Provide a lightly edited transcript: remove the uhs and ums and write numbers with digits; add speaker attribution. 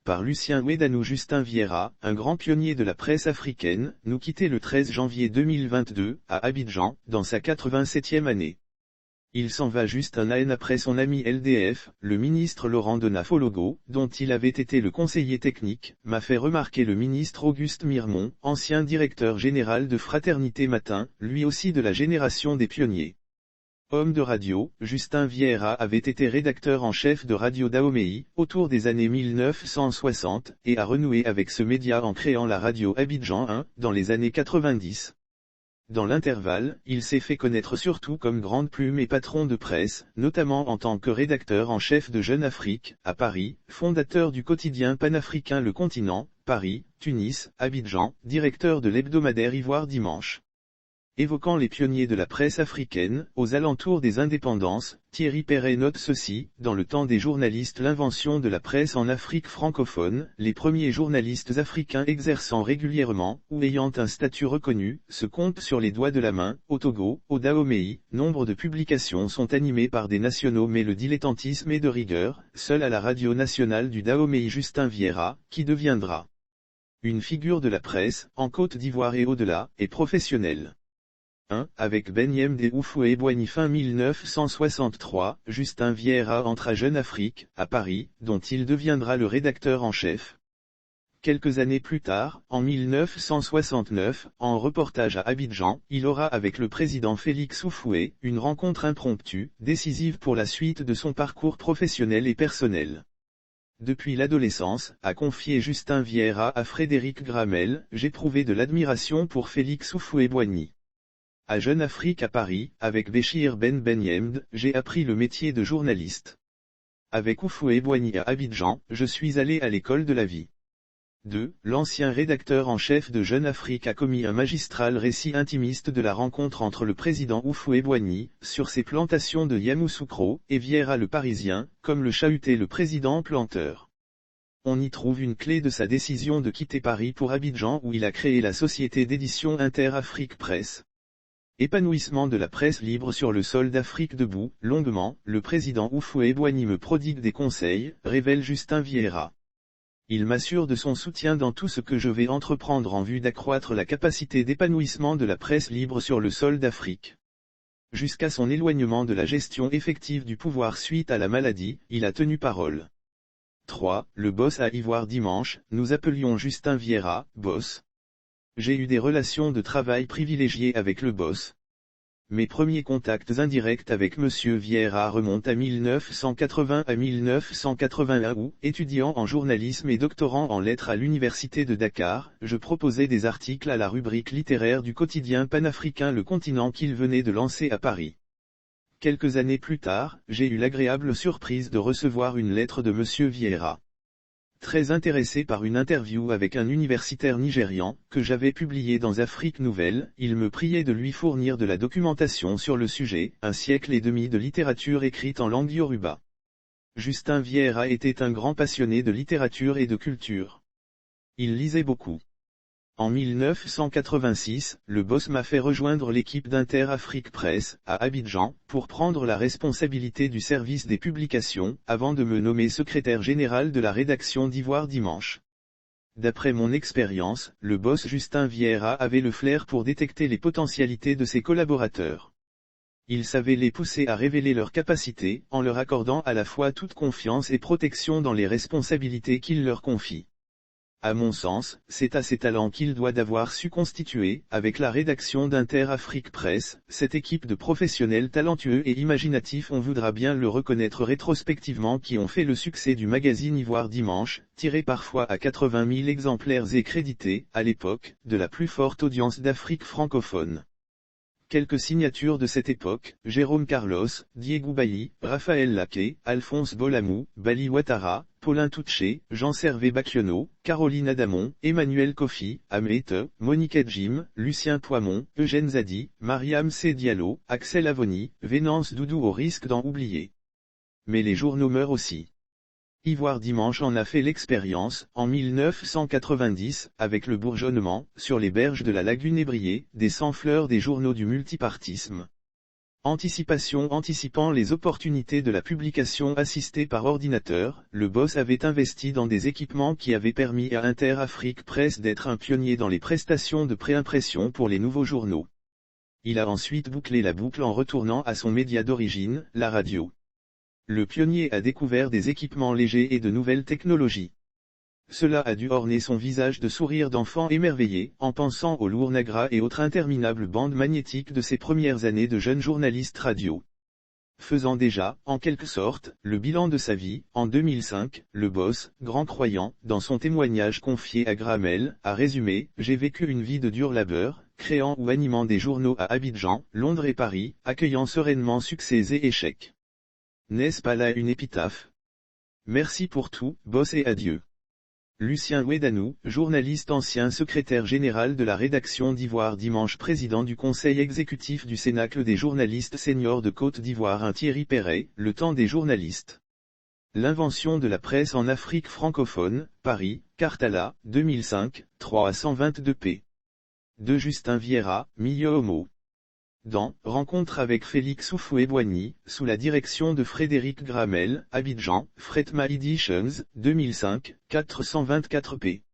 Speaker 1: par Lucien Ouédanou. Justin Vieira, un grand pionnier de la presse africaine, nous quittait le 13 janvier 2022, à Abidjan, dans sa 87e année. Il s'en va juste un an après son ami LDF, le ministre Laurent Donafologo, dont il avait été le conseiller technique, m'a fait remarquer le ministre Auguste Mirmont, ancien directeur général de Fraternité Matin, lui aussi de la génération des pionniers. Homme de radio, Justin Vieira avait été rédacteur en chef de Radio Dahomey, autour des années 1960, et a renoué avec ce média en créant la radio Abidjan 1, dans les années 90. Dans l'intervalle, il s'est fait connaître surtout comme grande plume et patron de presse, notamment en tant que rédacteur en chef de Jeune Afrique, à Paris, fondateur du quotidien panafricain Le Continent, Paris, Tunis, Abidjan, directeur de l'hebdomadaire Ivoire Dimanche. Évoquant les pionniers de la presse africaine, aux alentours des indépendances, Thierry Perret note ceci: dans le temps des journalistes, l'invention de la presse en Afrique francophone, les premiers journalistes africains exerçant régulièrement, ou ayant un statut reconnu, se comptent sur les doigts de la main. Au Togo, au Dahomey, nombre de publications sont animées par des nationaux, mais le dilettantisme est de rigueur, seul à la radio nationale du Dahomey Justin Vieira, qui deviendra une figure de la presse, en Côte d'Ivoire et au-delà, est professionnel. 1. Avec Ben Yemde Houphouët-Boigny fin 1963, Justin Vieira entre à Jeune Afrique, à Paris, dont il deviendra le rédacteur en chef. Quelques années plus tard, en 1969, en reportage à Abidjan, il aura avec le président Félix Houphouët, une rencontre impromptue, décisive pour la suite de son parcours professionnel et personnel. Depuis l'adolescence, a confié Justin Vieira à Frédéric Gramel, j'éprouvais de l'admiration pour Félix Houphouët-Boigny. À Jeune Afrique à Paris, avec Béchir Ben Yemde, j'ai appris le métier de journaliste. Avec Houphouët-Boigny à Abidjan, je suis allé à l'école de la vie. 2. L'ancien rédacteur en chef de Jeune Afrique a commis un magistral récit intimiste de la rencontre entre le président Houphouët-Boigny, sur ses plantations de Yamoussoukro, et Vieira le Parisien, comme le chahutait le président planteur. On y trouve une clé de sa décision de quitter Paris pour Abidjan, où il a créé la société d'édition Inter-Afrique Presse. Épanouissement de la presse libre sur le sol d'Afrique debout, longuement, le président Houphouët-Boigny me prodigue des conseils, révèle Justin Vieira. Il m'assure de son soutien dans tout ce que je vais entreprendre en vue d'accroître la capacité d'épanouissement de la presse libre sur le sol d'Afrique. Jusqu'à son éloignement de la gestion effective du pouvoir suite à la maladie, il a tenu parole. 3. Le boss à Ivoire Dimanche, nous appelions Justin Vieira, boss. J'ai eu des relations de travail privilégiées avec le boss. Mes premiers contacts indirects avec Monsieur Vieira remontent à 1980 à 1981 où, étudiant en journalisme et doctorant en lettres à l'université de Dakar, je proposais des articles à la rubrique littéraire du quotidien panafricain Le Continent qu'il venait de lancer à Paris. Quelques années plus tard, j'ai eu l'agréable surprise de recevoir une lettre de Monsieur Vieira. Très intéressé par une interview avec un universitaire nigérian, que j'avais publié dans Afrique Nouvelle, il me priait de lui fournir de la documentation sur le sujet, un siècle et demi de littérature écrite en langue yoruba. Justin Vieira était un grand passionné de littérature et de culture. Il lisait beaucoup. En 1986, le boss m'a fait rejoindre l'équipe d'Inter-Afrique Presse, à Abidjan, pour prendre la responsabilité du service des publications, avant de me nommer secrétaire général de la rédaction d'Ivoire Dimanche. D'après mon expérience, le boss Justin Vieira avait le flair pour détecter les potentialités de ses collaborateurs. Il savait les pousser à révéler leurs capacités, en leur accordant à la fois toute confiance et protection dans les responsabilités qu'il leur confie. À mon sens, c'est à ces talents qu'il doit d'avoir su constituer, avec la rédaction d'Inter-Afrique Presse, cette équipe de professionnels talentueux et imaginatifs, on voudra bien le reconnaître rétrospectivement, qui ont fait le succès du magazine Ivoire Dimanche, tiré parfois à 80 000 exemplaires et crédité, à l'époque, de la plus forte audience d'Afrique francophone. Quelques signatures de cette époque, Jérôme Carlos, Diego Bailly, Raphaël Laquet, Alphonse Bolamou, Bali Ouattara, Paulin Touché, Jean-Servé Bacchiono, Caroline Adamon, Emmanuel Kofi, Amete, Monique Jim, Lucien Poimon, Eugène Zadi, Mariam C. Diallo, Axel Avoni, Vénance Doudou, au risque d'en oublier. Mais les journaux meurent aussi. Ivoire Dimanche en a fait l'expérience, en 1990, avec le bourgeonnement, sur les berges de la lagune ébriée, des 100 fleurs des journaux du multipartisme. Anticipation. Anticipant les opportunités de la publication assistée par ordinateur, le BOSS avait investi dans des équipements qui avaient permis à Inter-Afrique Press d'être un pionnier dans les prestations de préimpression pour les nouveaux journaux. Il a ensuite bouclé la boucle en retournant à son média d'origine, la radio. Le pionnier a découvert des équipements légers et de nouvelles technologies. Cela a dû orner son visage de sourire d'enfant émerveillé, en pensant aux lourds nagras et autres interminables bandes magnétiques de ses premières années de jeune journaliste radio. Faisant déjà, en quelque sorte, le bilan de sa vie, en 2005, le BOSS, grand croyant, dans son témoignage confié à Gramel, a résumé « J'ai vécu une vie de dur labeur, créant ou animant des journaux à Abidjan, Londres et Paris, accueillant sereinement succès et échecs. N'est-ce pas là une épitaphe? Merci pour tout, BOSS et adieu. » Lucien Ouedanou, journaliste ancien secrétaire général de la rédaction d'Ivoire Dimanche, président du conseil exécutif du Cénacle des journalistes seniors de Côte d'Ivoire. Un Thierry Perret, le temps des journalistes. L'invention de la presse en Afrique francophone, Paris, Cartala, 2005, 3 à 122 p. De Justin Vieira, Milieu Homo. Dans Rencontre avec Félix Houphouët-Boigny, sous la direction de Frédéric Gramel, Abidjan, Fretma Editions, 2005, 424 p.